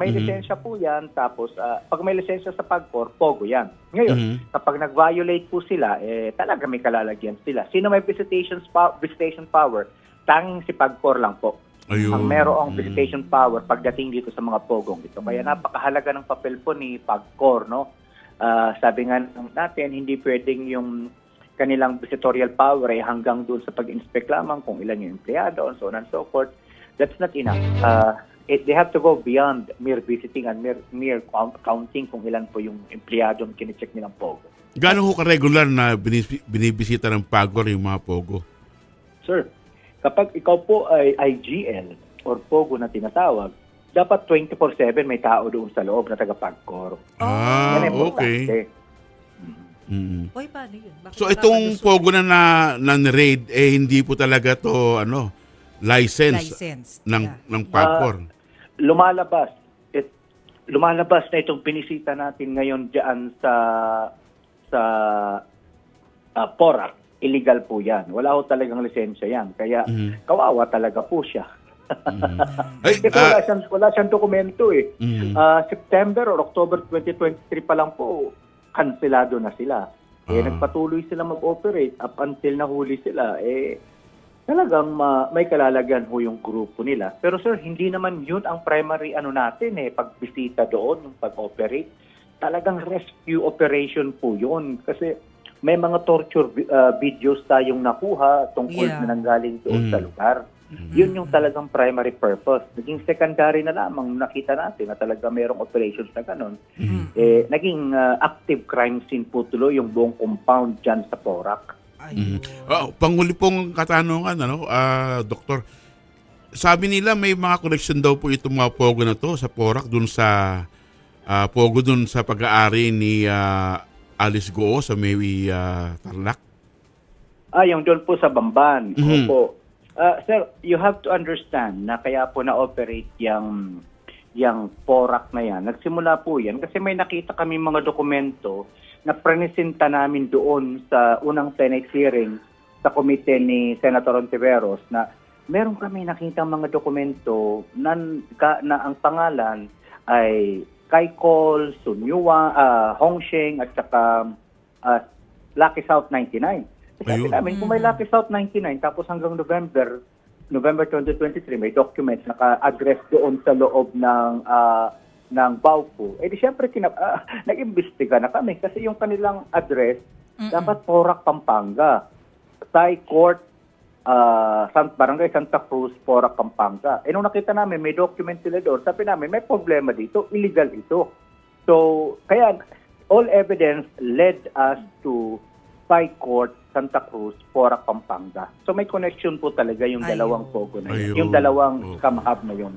may lisensya po yan, tapos pag may lisensya sa PAGCOR, POGO yan. Ngayon, kapag nag-violate po sila, talaga may kalalagyan sila. Sino may visitation power? Tanging si PAGCOR lang po. Ayun. Ang merong visitation power pagdating dito sa mga pogong ito. Kaya napakahalaga ng papel po ni PAGCOR, no? Sabi nga natin, hindi pwedeng yung kanilang visitorial power ay hanggang doon sa pag-inspect lamang kung ilan yung empleyado and so on and so forth. That's not enough. They have to go beyond mere visiting and mere counting kung ilan po yung empleyado na kinicheck nilang pogo. Gaano ho ka-regular na binibisita ng PAGCOR yung mga pogo? Sir, kapag ikaw po ay IGL or pogo na tinatawag, dapat 24/7 may tao doon sa loob na taga-PAGCOR. Yan ang importante. Okay. Oy, paano yun? Bakit So itong pogo na raid hindi po talaga to license ng PAGCOR. Lumalabas na itong pinisita natin ngayon diyan sa PORAC. Illegal po 'yan. Wala ho talagang lisensya 'yan. Kaya kawawa talaga po siya. Kasi wala siyang dokumento eh. September or October 2023 pa lang po, kanselado na sila. Nagpatuloy sila mag-operate up until nahuli sila. Talagang may kalalagyan ho yung grupo nila. Pero sir, hindi naman yun ang primary natin pagbisita doon, yung pag-operate. Talagang rescue operation po yun. Kasi may mga torture videos tayong nakuha tungkol na nanggaling doon sa lugar. Yun yung talagang primary purpose. Naging secondary na lamang nakita natin na talaga mayroong operations na ganun. Naging active crime scene po tuloy yung buong compound dyan sa PORAC. Panghuli pong katanungan, Doktor. Sabi nila may mga connection daw po itong mga pogo na to sa PORAC dun sa pogo dun sa pag-aari ni Alice Goo sa may Tarlac. Yung doon po sa Bamban. Opo. Sir, you have to understand na kaya po na-operate yung PORAC na yan. Nagsimula po yan kasi may nakita kami mga dokumento na prenisenta namin doon sa unang Senate hearing sa komite ni Senator Ontiveros na meron kami nakita mga dokumento na ang pangalan ay Kaikol, Sunyua, Hongsheng at saka Lucky South 99. Sabi namin, kung may Lucky South 99, tapos hanggang November 2023, may documents naka-address doon sa loob ng Baupo. Di syempre, nag-imbestiga na kami kasi yung kanilang address, dapat PORAC, Pampanga. Thai Court, Barangay Santa Cruz, PORAC, Pampanga. Nung nakita namin, may document sila doon, sabi namin, may problema dito, illegal ito. So, kaya, all evidence led us to Thai Court, Santa Cruz, PORAC, Pampanga. So may connection po talaga yung dalawang pogo na yun. Yung dalawang scam hub na yun.